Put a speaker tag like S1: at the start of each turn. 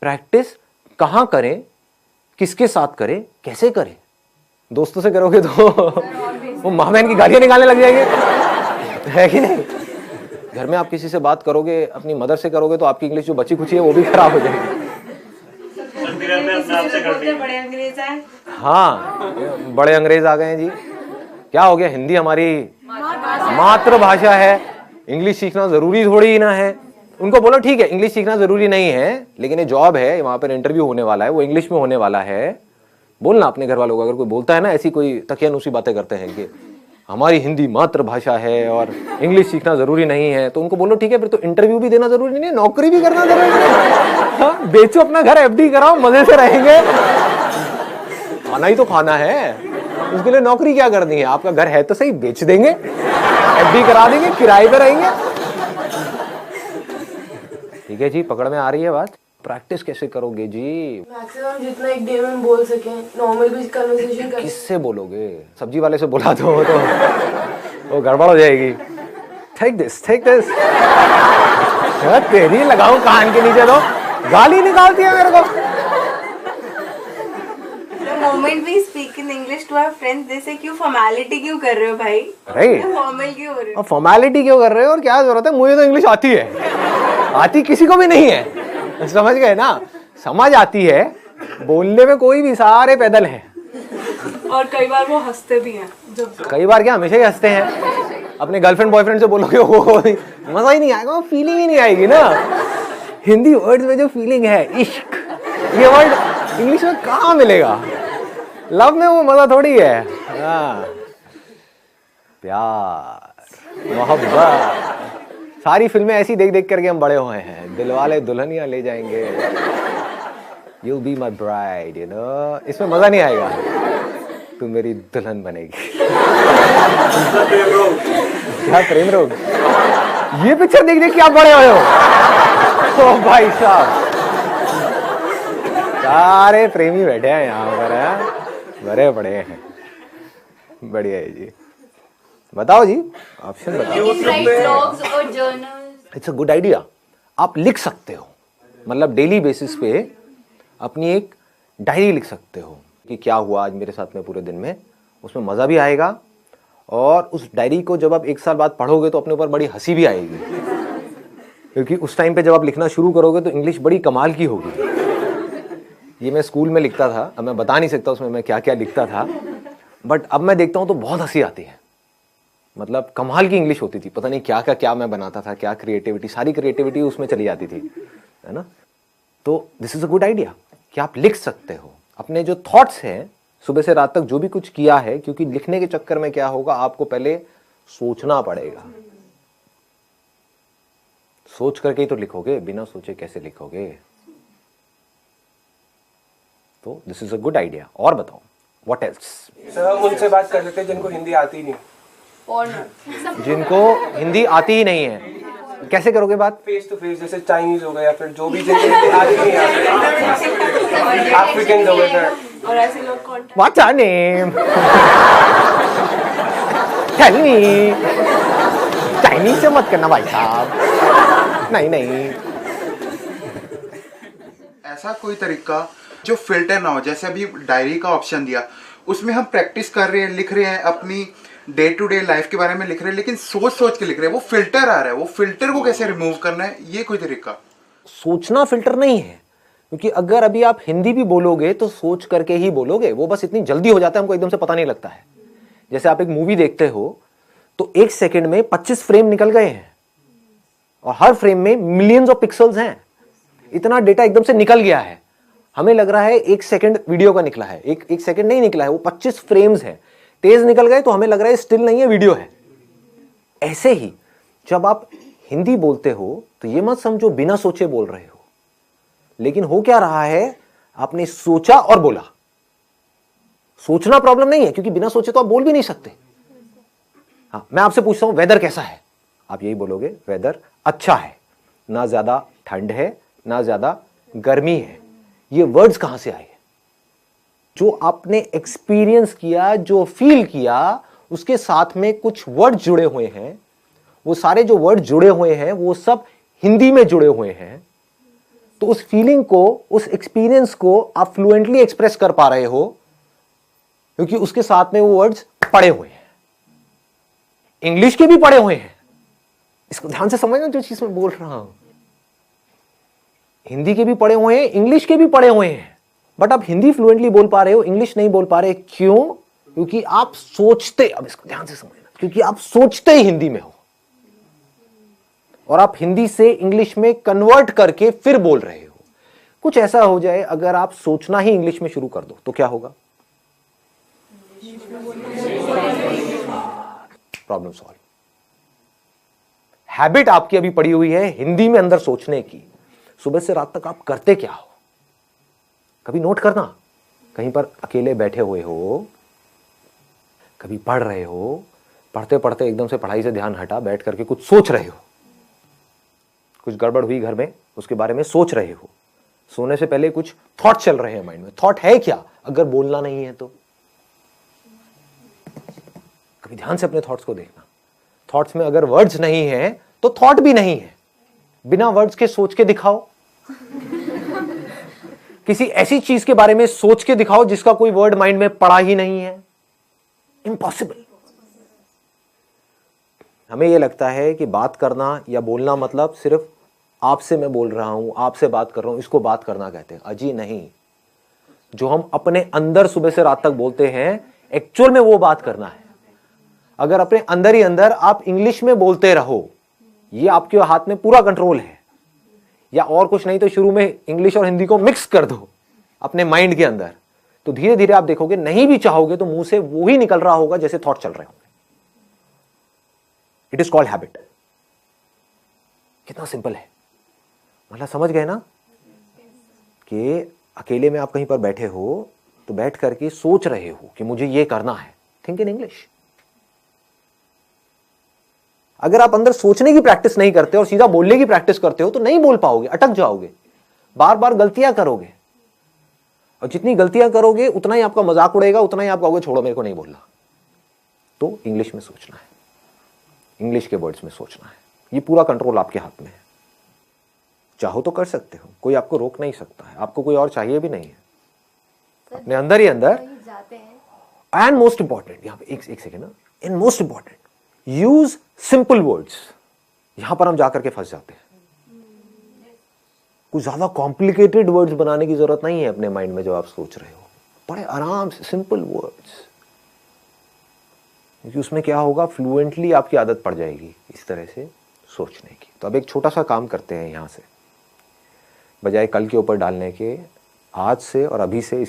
S1: Practice कहाँ करें, किसके साथ करें, कैसे करें? दोस्तों से करोगे तो वो माँ बहन की गालियां निकालने लग जाएंगे, है कि नहीं? घर में आप किसी से बात करोगे, अपनी मदर से करोगे, तो आपकी इंग्लिश जो बची खुची है वो भी खराब हो जाएगी।
S2: बड़े अंग्रेज हैं।
S1: हाँ, बड़े अंग्रेज आ गए हैं जी। क्या हो गया, हिंदी हमारी मातृभाषा है, इंग्लिश सीखना जरूरी थोड़ी ही ना है। उनको बोलो ठीक है, इंग्लिश सीखना जरूरी नहीं है, लेकिन ये जॉब है, वहां पर इंटरव्यू होने वाला है, वो इंग्लिश में होने वाला है। बोलना अपने घर वालों को, अगर कोई बोलता है ना ऐसी कोई तकियानुसी बातें करते हैं कि हमारी हिंदी मातृभाषा है और इंग्लिश सीखना जरूरी नहीं है, तो उनको बोलो ठीक है, फिर तो इंटरव्यू भी देना जरूरी नहीं है, नौकरी भी करना जरूरी नहीं है। हाँ, बेचो अपना घर, एफडी कराओ, मजे से रहेंगे। खाना ही तो खाना है, उसके लिए नौकरी क्या करनी है? आपका घर है तो सही, बेच देंगे, एफडी करा देंगे, किराए पे रहेंगे। ठीक है जी, पकड़ में आ रही है बात? प्रैक्टिस कैसे करोगे जी?
S3: मैक्सिमम जितना एक डे में बोल सके, नॉर्मल भी कन्वर्सेशन कर।
S1: किससे बोलोगे? सब्जी वाले से बुला दो तो वो गड़बड़ हो जाएगी। Take this, take this. तेरी लगाऊं कान के नीचे, तो गाली निकालती है मेरे को।
S2: The moment we speak in English to our friends, they say क्यों फॉर्मेलिटी क्यों कर रहे हो भाई?
S1: राइट,
S2: फॉर्मल क्यों हो रहे हो?
S1: फॉर्मेलिटी क्यों कर रहे हो और क्या जरूरत है? मुझे तो इंग्लिश आती है, आती किसी को भी नहीं है, समझ गए ना? समझ आती है, बोलने में कोई भी, सारे पैदल हैं।
S3: और कई बार वो हंसते भी हैं। जब
S1: कई बार क्या, हमेशा ही हंसते हैं। अपने गर्लफ्रेंड बॉयफ्रेंड से बोलोगे वो मजा ही नहीं आएगा, वो फीलिंग ही नहीं आएगी ना। हिंदी वर्ड्स में जो फीलिंग है, इश्क, ये वर्ड इंग्लिश में कहाँ मिलेगा? लव में वो मजा थोड़ी है। हाँ, प्यार, मोहब्बत, सारी फिल्में ऐसी देख देख करके हम बड़े हुए हैं। दिलवाले दुल्हनिया ले जाएंगे, You'll be my bride, you know? इसमें मजा नहीं आएगा, तू मेरी दुल्हन बनेगी। क्या प्रेम रोग? ये पिक्चर देख देख के आप बड़े हुए हो। ओ भाई साहब, सारे प्रेमी बैठे हैं यहाँ पर, है? बड़े बड़े हैं, बढ़िया है जी। बताओ जी, ऑप्शन बताओ। It's a good idea. आप लिख सकते हो, मतलब डेली बेसिस पे अपनी एक डायरी लिख सकते हो कि क्या हुआ आज मेरे साथ में पूरे दिन में। उसमें मज़ा भी आएगा, और उस डायरी को जब आप 1 साल बाद पढ़ोगे तो अपने ऊपर बड़ी हंसी भी आएगी, क्योंकि उस टाइम पे जब आप लिखना शुरू करोगे तो इंग्लिश बड़ी कमाल की होगी। ये मैं स्कूल में लिखता था, अब मैं बता नहीं सकता उसमें मैं क्या क्या लिखता था, बट अब मैं देखता हूँ तो बहुत हंसी आती है। मतलब कमाल की इंग्लिश होती थी, पता नहीं क्या क्या मैं बनाता था, क्या क्रिएटिविटी, सारी क्रिएटिविटी उसमें चली जाती थी, है ना? तो this is a good idea कि आप लिख सकते हो अपने जो थॉट्स हैं, सुबह से रात तक जो भी कुछ किया है, क्योंकि लिखने के चक्कर में क्या होगा, आपको पहले सोचना पड़ेगा। सोच करके ही तो लिखोगे, बिना सोचे कैसे लिखोगे? तो this is a good idea. और बताओ, व्हाट एल्स?
S4: सर, उनसे बात कर लेते हैं जिनको हिंदी आती नहीं।
S1: जिनको हिंदी आती ही नहीं है, कैसे करोगे बात?
S4: फेस टू फेस, जैसे चाइनीज हो गए या फिर जो भी जिनको हिंदी आती नहीं आती, अफ्रीकन हो गए सर।
S3: और ऐसे लोग contact.
S1: What's your name? Tell me. Chinese से मत करना भाई साहब, नहीं नहीं।
S5: ऐसा कोई तरीका जो फिल्टर ना हो, जैसे अभी डायरी का ऑप्शन दिया, उसमें हम प्रैक्टिस कर रहे हैं, लिख रहे हैं, अपनी डे टू डे लाइफ के बारे में लिख रहे हैं, लेकिन सोच सोच के लिख रहे हैं, वो फिल्टर आ रहा है, वो फिल्टर को कैसे रिमूव करना है, ये कोई तरीका?
S1: सोचना फिल्टर नहीं है, क्योंकि अगर अभी आप हिंदी भी बोलोगे तो सोच करके ही बोलोगे, वो बस इतनी जल्दी हो जाता है, हमको एकदम से पता नहीं लगता है। जैसे आप एक मूवी देखते हो तो 1 सेकंड में 25 फ्रेम निकल गए हैं, और हर फ्रेम में मिलियंस ऑफ पिक्सल्स हैं। इतना डेटा एकदम से निकल गया है, हमें लग रहा है 1 सेकंड वीडियो का निकला है, एक सेकंड नहीं निकला है, वो 25 फ्रेम्स है, तेज निकल गए तो हमें लग रहा है स्टिल नहीं है, वीडियो है। ऐसे ही जब आप हिंदी बोलते हो तो ये मत समझो बिना सोचे बोल रहे हो, लेकिन हो क्या रहा है, आपने सोचा और बोला। सोचना प्रॉब्लम नहीं है, क्योंकि बिना सोचे तो आप बोल भी नहीं सकते। हाँ, मैं आपसे पूछता हूं वेदर कैसा है, आप यही बोलोगे वेदर अच्छा है, ना ज्यादा ठंड है ना ज्यादा गर्मी है। ये वर्ड्स कहां से आए? जो आपने एक्सपीरियंस किया, जो फील किया, उसके साथ में कुछ वर्ड जुड़े हुए हैं। वो सारे जो वर्ड जुड़े हुए हैं वो सब हिंदी में जुड़े हुए हैं। तो उस फीलिंग को, उस एक्सपीरियंस को आप फ्लुएंटली एक्सप्रेस कर पा रहे हो क्योंकि उसके साथ में वो वर्ड्स पड़े हुए हैं। इंग्लिश के भी पड़े हुए हैं, इसको ध्यान से समझना जो चीज मैं बोल रहा हूं। हिंदी के भी पड़े हुए हैं, इंग्लिश के भी पड़े हुए हैं, बट आप हिंदी फ्लुएंटली बोल पा रहे हो, इंग्लिश नहीं बोल पा रहे। क्यों? क्योंकि आप सोचते, अब इसको ध्यान से समझना, क्योंकि आप सोचते ही हिंदी में हो और आप हिंदी से इंग्लिश में कन्वर्ट करके फिर बोल रहे हो। कुछ ऐसा हो जाए अगर आप सोचना ही इंग्लिश में शुरू कर दो तो क्या होगा? Problem solve. हैबिट आपकी अभी पड़ी हुई है हिंदी में अंदर सोचने की। सुबह से रात तक आप करते क्या हो? कभी नोट करना, कहीं पर अकेले बैठे हुए हो, कभी पढ़ रहे हो, पढ़ते पढ़ते एकदम से पढ़ाई से ध्यान हटा, बैठ करके कुछ सोच रहे हो, कुछ गड़बड़ हुई घर में, उसके बारे में सोच रहे हो, सोने से पहले कुछ थॉट चल रहे हैं माइंड में। थॉट है क्या अगर बोलना नहीं है तो? कभी ध्यान से अपने थॉट्स को देखना। थॉट्स में अगर वर्ड्स नहीं है तो थॉट भी नहीं है। बिना वर्ड्स के सोच के दिखाओ, किसी ऐसी चीज के बारे में सोच के दिखाओ जिसका कोई वर्ड माइंड में पड़ा ही नहीं है। इम्पॉसिबल। हमें यह लगता है कि बात करना या बोलना मतलब सिर्फ आपसे मैं बोल रहा हूं, आपसे बात कर रहा हूं, इसको बात करना कहते हैं। अजी नहीं, जो हम अपने अंदर सुबह से रात तक बोलते हैं एक्चुअल में वो बात करना है। अगर अपने अंदर ही अंदर आप इंग्लिश में बोलते रहो, ये आपके हाथ में पूरा कंट्रोल है, या और कुछ नहीं तो शुरू में इंग्लिश और हिंदी को मिक्स कर दो अपने माइंड के अंदर, तो धीरे धीरे आप देखोगे नहीं भी चाहोगे तो मुंह से वो ही निकल रहा होगा जैसे थॉट चल रहे होंगे। It is called habit. कितना सिंपल है, मतलब समझ गए ना कि अकेले में आप कहीं पर बैठे हो तो बैठ करके सोच रहे हो कि मुझे ये करना है। Think in English. अगर आप अंदर सोचने की प्रैक्टिस नहीं करते और सीधा बोलने की प्रैक्टिस करते हो तो नहीं बोल पाओगे, अटक जाओगे, बार बार गलतियां करोगे, और जितनी गलतियां करोगे उतना ही आपका मजाक उड़ेगा, उतना ही आप कहोगे छोड़ो मेरे को नहीं बोलना। तो इंग्लिश में सोचना है, इंग्लिश के वर्ड्स में सोचना है। ये पूरा कंट्रोल आपके हाथ में है। चाहो तो कर सकते हो, कोई आपको रोक नहीं सकता है, आपको कोई और चाहिए भी नहीं है। अपने अंदर ही अंदर। एंड मोस्ट इंपॉर्टेंट, यहां पे एक सेकेंड ना, in most important, use simple words. यहां पर हम जाकर के फंस जाते हैं। कुछ ज्यादा कॉम्प्लिकेटेड वर्ड्स बनाने की जरूरत नहीं है अपने माइंड में जब आप सोच रहे हो। बड़े आराम से सिंपल वर्ड्स, क्योंकि उसमें क्या होगा, फ्लुएंटली आपकी आदत पड़ जाएगी इस तरह से सोचने की। तो अब एक छोटा सा काम करते हैं, यहां से बजाय कल के ऊपर डालने के, आज से और अभी से